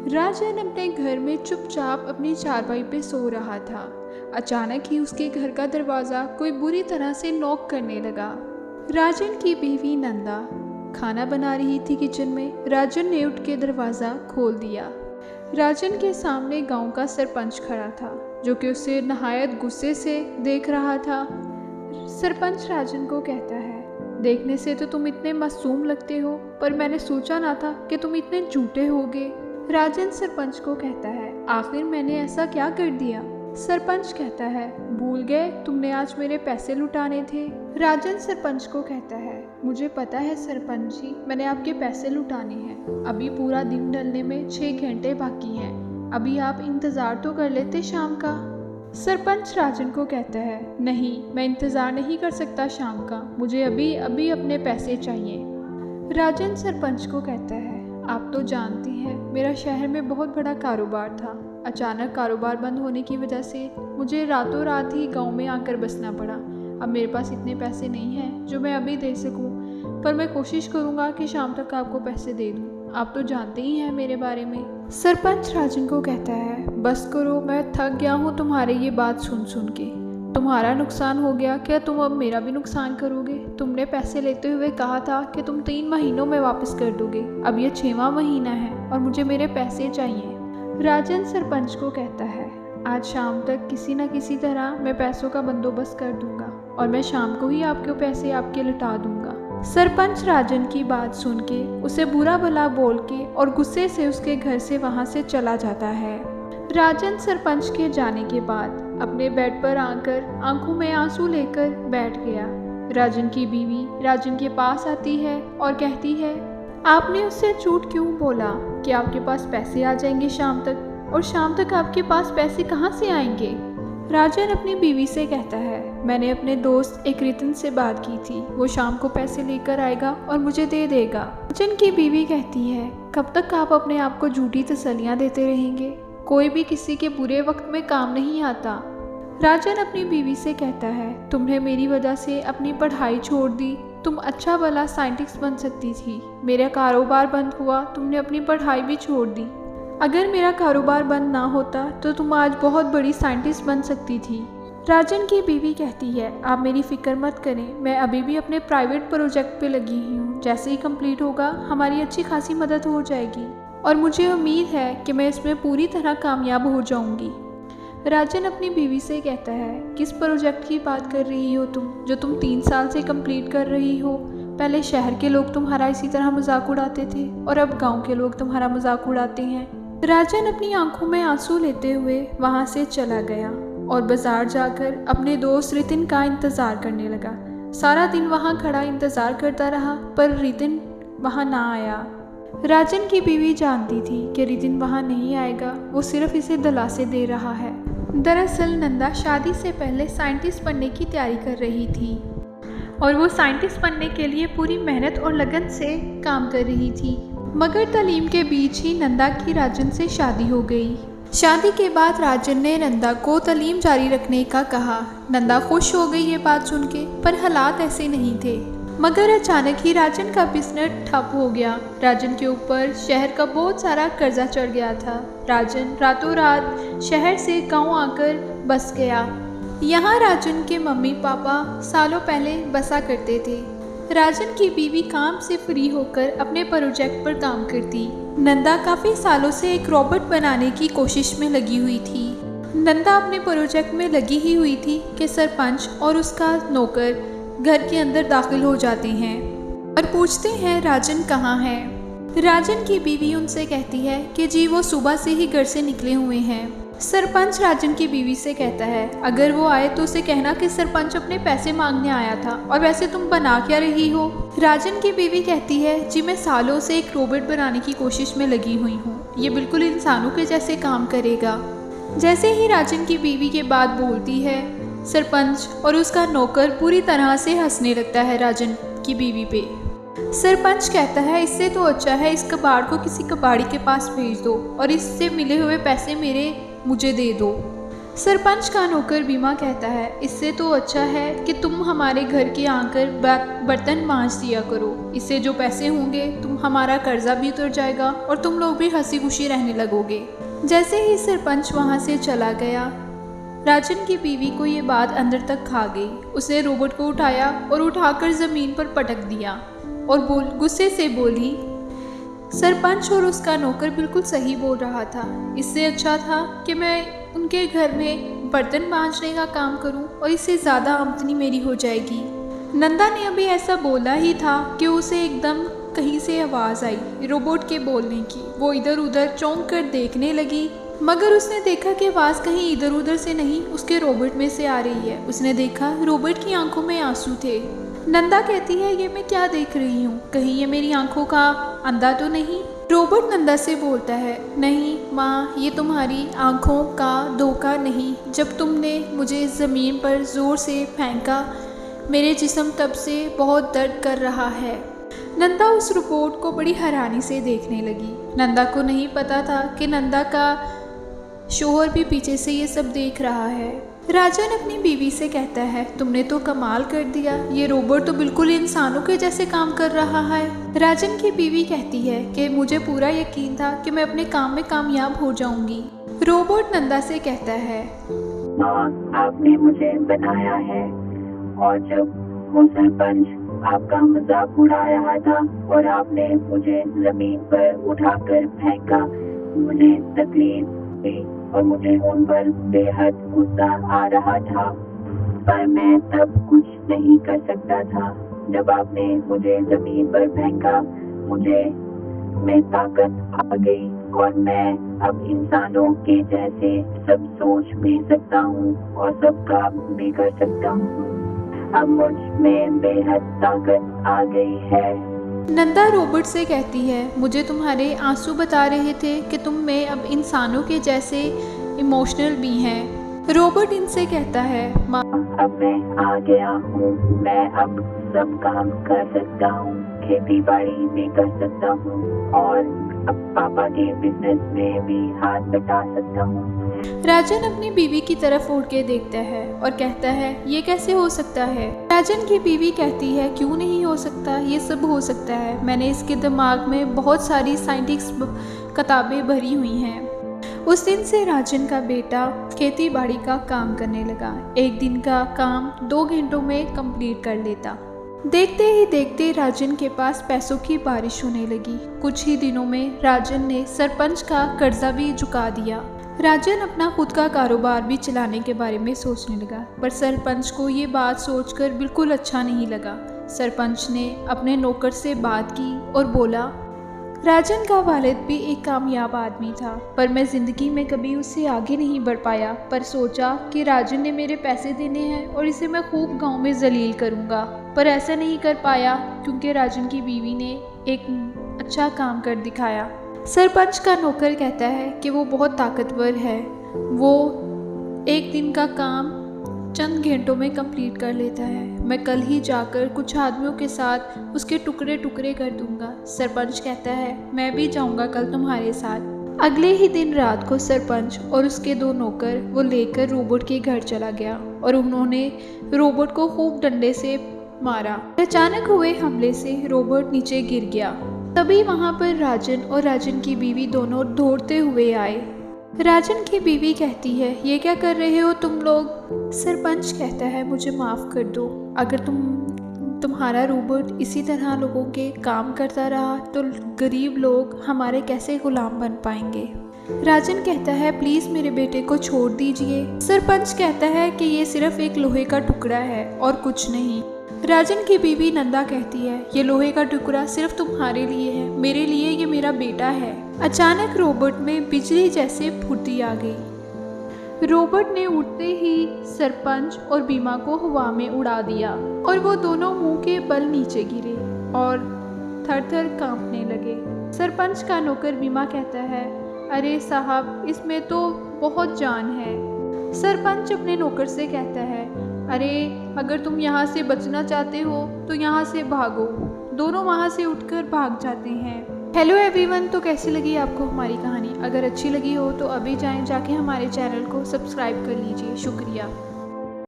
राजन अपने घर में चुपचाप अपनी चारपाई पे सो रहा था। अचानक ही उसके घर का दरवाज़ा कोई बुरी तरह से नॉक करने लगा। राजन की बीवी नंदा खाना बना रही थी किचन में। राजन ने उठ के दरवाज़ा खोल दिया। राजन के सामने गांव का सरपंच खड़ा था, जो कि उसे नहायत गुस्से से देख रहा था। सरपंच राजन को कहता है, देखने से तो तुम इतने मासूम लगते हो, पर मैंने सोचा ना था कि तुम इतने झूठे होगे। राजन सरपंच को कहता है, आखिर मैंने ऐसा क्या कर दिया? सरपंच कहता है, भूल गए तुमने आज मेरे पैसे लुटाने थे। राजन सरपंच को कहता है, मुझे पता है सरपंच जी, मैंने आपके पैसे लुटाने हैं। अभी पूरा दिन ढलने में 6 घंटे बाकी हैं। अभी आप इंतज़ार तो कर लेते शाम का। सरपंच राजन को कहता है, नहीं, मैं इंतज़ार नहीं कर सकता शाम का, मुझे अभी अभी अपने पैसे चाहिए। राजन सरपंच को कहता है, आप तो जानते हैं मेरा शहर में बहुत बड़ा कारोबार था। अचानक कारोबार बंद होने की वजह से मुझे रातों रात ही गांव में आकर बसना पड़ा। अब मेरे पास इतने पैसे नहीं हैं जो मैं अभी दे सकूं, पर मैं कोशिश करूंगा कि शाम तक आपको पैसे दे दूं। आप तो जानते ही हैं मेरे बारे में। सरपंच राजन को कहता है, बस करो, मैं थक गया हूँ तुम्हारे ये बात सुन सुन के। तुम्हारा नुकसान हो गया, क्या तुम अब मेरा भी नुकसान करोगे? तुमने पैसे लेते हुए कहा था कि तुम 3 महीनों में वापस कर दोगे। अब ये 6वां महीना है और मुझे मेरे पैसे चाहिए। राजन सरपंच को कहता है, आज शाम तक किसी न किसी तरह मैं पैसों का बंदोबस्त कर दूंगा और मैं शाम को ही आपके पैसे आपके लौटा दूंगा। सरपंच राजन की बात सुन के उसे बुरा भला बोल के और गुस्से से उसके घर से वहाँ से चला जाता है। राजन सरपंच के जाने के बाद अपने बेड पर आकर आंखों में आंसू लेकर बैठ गया। राजन की बीवी राजन के पास आती है और कहती है, आपने उससे झूठ क्यों बोला कि आपके पास पैसे आ जाएंगे शाम तक, और शाम तक आपके पास पैसे कहाँ से आएंगे? राजन अपनी बीवी से कहता है, मैंने अपने दोस्त एक रितन से बात की थी, वो शाम को पैसे लेकर आएगा और मुझे दे देगा। राजन की बीवी कहती है, कब तक आप अपने आप को झूठी तसल्लियाँ देते रहेंगे? कोई भी किसी के बुरे वक्त में काम नहीं आता। राजन अपनी बीवी से कहता है, तुमने मेरी वजह से अपनी पढ़ाई छोड़ दी। तुम अच्छा भला साइंटिस्ट बन सकती थी। मेरा कारोबार बंद हुआ, तुमने अपनी पढ़ाई भी छोड़ दी। अगर मेरा कारोबार बंद ना होता तो तुम आज बहुत बड़ी साइंटिस्ट बन सकती थी। राजन की बीवी कहती है, आप मेरी फिक्र मत करें, मैं अभी भी अपने प्राइवेट प्रोजेक्ट पे लगी ही हूँ। जैसे ही कंप्लीट होगा हमारी अच्छी खासी मदद हो जाएगी और मुझे उम्मीद है कि मैं इसमें पूरी तरह कामयाब हो जाऊंगी। राजन अपनी बीवी से कहता है, किस प्रोजेक्ट की बात कर रही हो तुम, जो तुम 3 साल से कंप्लीट कर रही हो? पहले शहर के लोग तुम्हारा इसी तरह मजाक उड़ाते थे और अब गांव के लोग तुम्हारा मजाक उड़ाते हैं। राजन अपनी आंखों में आंसू लेते हुए वहां से चला गया और बाजार जाकर अपने दोस्त रितिन का इंतज़ार करने लगा। सारा दिन वहां खड़ा इंतज़ार करता रहा, पर रितिन वहां ना आया। राजन की बीवी जानती थी कि रितिन वहां नहीं आएगा, वो सिर्फ इसे दिलासे दे रहा है। दरअसल नंदा शादी से पहले साइंटिस्ट बनने की तैयारी कर रही थी और वो साइंटिस्ट बनने के लिए पूरी मेहनत और लगन से काम कर रही थी। मगर तालीम के बीच ही नंदा की राजन से शादी हो गई। शादी के बाद राजन ने नंदा को तालीम जारी रखने का कहा। नंदा खुश हो गई ये बात सुन के, पर हालात ऐसे नहीं थे। मगर अचानक ही राजन का बिजनेस ठप हो गया। राजन के ऊपर शहर का बहुत सारा कर्जा चढ़ गया था। राजन रातों रात शहर से गांव आकर बस गया। यहाँ राजन के मम्मी पापा सालों पहले बसा करते थे। राजन की बीवी काम से फ्री होकर अपने प्रोजेक्ट पर काम करती। नंदा काफ़ी सालों से एक रोबोट बनाने की कोशिश में लगी हुई थी। नंदा अपने प्रोजेक्ट में लगी ही हुई थी कि सरपंच और उसका नौकर घर के अंदर दाखिल हो जाते हैं और पूछते हैं, राजन कहाँ है? राजन की बीवी उनसे कहती है कि जी वो सुबह से ही घर से निकले हुए हैं। सरपंच राजन की बीवी से कहता है, अगर वो आए तो उसे कहना कि सरपंच अपने पैसे मांगने आया था, और वैसे तुम बना क्या रही हो? राजन की बीवी कहती है, जी मैं सालों से एक रोबोट बनाने की कोशिश में लगी हुई हूँ, ये बिल्कुल इंसानों के जैसे काम करेगा। जैसे ही राजन की बीवी के बात बोलती है, सरपंच और उसका नौकर पूरी तरह से हंसने लगता है राजन की बीवी पे। सरपंच कहता है, इससे तो अच्छा है इस कबाड़ को किसी कबाड़ी के पास भेज दो और इससे मिले हुए पैसे मुझे दे दो। सरपंच का नौकर बीमा कहता है, इससे तो अच्छा है कि तुम हमारे घर के आकर बर्तन मांज दिया करो। इससे जो पैसे होंगे तुम हमारा कर्जा भी उतर जाएगा और तुम लोग भी हंसी खुशी रहने लगोगे। जैसे ही सरपंच वहाँ से चला गया, राजन की बीवी को ये बात अंदर तक खा गई। उसने रोबोट को उठाया और उठाकर ज़मीन पर पटक दिया और गुस्से से बोली, सरपंच और उसका नौकर बिल्कुल सही बोल रहा था। इससे अच्छा था कि मैं उनके घर में बर्तन मांजने का काम करूं और इससे ज़्यादा आमदनी मेरी हो जाएगी। नंदा ने अभी ऐसा बोला ही था कि उसे एकदम कहीं से आवाज़ आई रोबोट के बोलने की। वो इधर उधर चौंक कर देखने लगी, मगर उसने देखा कि आवाज़ कहीं इधर उधर से नहीं, उसके रोबोट में से आ रही है। उसने देखा रोबोट की आंखों में आंसू थे। नंदा कहती है, ये मैं क्या देख रही हूँ, कहीं ये मेरी आंखों का अंधा तो नहीं। रोबोट नंदा से बोलता है, नहीं माँ, ये तुम्हारी आंखों का धोखा नहीं। जब तुमने मुझे ज़मीन पर ज़ोर से फेंका, मेरे जिस्म तब से बहुत दर्द कर रहा है। नंदा उस रोबोट को बड़ी हैरानी से देखने लगी। नंदा को नहीं पता था कि नंदा का शोहर भी पीछे से ये सब देख रहा है। राजन अपनी बीवी से कहता है, तुमने तो कमाल कर दिया, ये रोबोट तो बिल्कुल इंसानों के जैसे काम कर रहा है। राजन की बीवी कहती है कि मुझे पूरा यकीन था कि मैं अपने काम में कामयाब हो जाऊंगी। रोबोट नंदा से कहता है, माँ, आपने मुझे बनाया है और जब वो सरपंच आपका मजाक उड़ा रहा था और आपने मुझे जमीन पर उठाकर फेंका, मुझे तकलीफ हुई और मुझे उन पर बेहद गुस्सा आ रहा था, पर मैं तब कुछ नहीं कर सकता था। जब आपने मुझे जमीन पर फेंका, मुझे में ताकत आ गई और मैं अब इंसानों के जैसे सब सोच भी सकता हूँ और सब काम भी कर सकता हूँ। अब मुझ में बेहद ताकत आ गई है। नंदा रोबोट से कहती है, मुझे तुम्हारे आंसू बता रहे थे कि तुम में अब इंसानों के जैसे इमोशनल भी हैं। रोबोट इनसे कहता है, माँ, अब मैं आ गया हूँ, मैं अब सब काम कर सकता हूँ, खेती बाड़ी भी कर सकता हूँ और अब पापा के बिजनेस में भी हाथ बटा सकता हूँ। राजन अपनी बीवी की तरफ उड़ के देखता है और कहता है, ये कैसे हो सकता है। राजन की बीवी कहती है, क्यों नहीं हो सकता, ये सब हो सकता है। मैंने इसके दिमाग में बहुत सारी साइंटिफिक किताबें भरी हुई हैं। उस दिन से राजन का बेटा खेती बाड़ी का काम करने लगा। एक दिन का काम 2 घंटों में कंप्लीट कर लेता। देखते ही देखते राजन के पास पैसों की बारिश होने लगी। कुछ ही दिनों में राजन ने सरपंच का कर्जा भी चुका दिया। राजन अपना खुद का कारोबार भी चलाने के बारे में सोचने लगा, पर सरपंच को ये बात सोचकर बिल्कुल अच्छा नहीं लगा। सरपंच ने अपने नौकर से बात की और बोला, राजन का वालिद भी एक कामयाब आदमी था, पर मैं ज़िंदगी में कभी उससे आगे नहीं बढ़ पाया। पर सोचा कि राजन ने मेरे पैसे देने हैं और इसे मैं खूब गांव में जलील करूंगा, पर ऐसा नहीं कर पाया क्योंकि राजन की बीवी ने एक अच्छा काम कर दिखाया। सरपंच का नौकर कहता है कि वो बहुत ताकतवर है, वो एक दिन का काम चंद घंटों में कंप्लीट कर लेता है। मैं कल ही जाकर कुछ आदमियों के साथ उसके टुकड़े टुकड़े कर दूंगा। सरपंच कहता है, मैं भी जाऊंगा कल तुम्हारे साथ। अगले ही दिन रात को सरपंच और उसके 2 नौकर वो लेकर रोबोट के घर चला गया और उन्होंने रोबोट को खूब डंडे से मारा। अचानक हुए हमले से रोबोट नीचे गिर गया। तभी वहाँ पर राजन और राजन की बीवी दोनों दौड़ते हुए आए। राजन की बीवी कहती है, ये क्या कर रहे हो तुम लोग। सरपंच कहता है, मुझे माफ़ कर दो, अगर तुम्हारा रोबोट इसी तरह लोगों के काम करता रहा तो गरीब लोग हमारे कैसे गुलाम बन पाएंगे। राजन कहता है, प्लीज़ मेरे बेटे को छोड़ दीजिए। सरपंच कहता है कि ये सिर्फ एक लोहे का टुकड़ा है और कुछ नहीं। राजन की बीवी नंदा कहती है, ये लोहे का टुकड़ा सिर्फ तुम्हारे लिए है, मेरे लिए ये मेरा बेटा है। अचानक रोबोट में बिजली जैसे फुर्ती आ गई। रोबोट ने उड़ते ही सरपंच और बीमा को हवा में उड़ा दिया और वो दोनों मुंह के बल नीचे गिरे और थर-थर कांपने लगे। सरपंच का नौकर बीमा कहता है, अरे साहब, इसमें तो बहुत जान है। सरपंच अपने नौकर से कहता है, अरे अगर तुम यहाँ से बचना चाहते हो तो यहाँ से भागो। दोनों वहाँ से उठकर भाग जाते हैं। हेलो एवरीवन, तो कैसी लगी आपको हमारी कहानी? अगर अच्छी लगी हो तो अभी जाके हमारे चैनल को सब्सक्राइब कर लीजिए। शुक्रिया।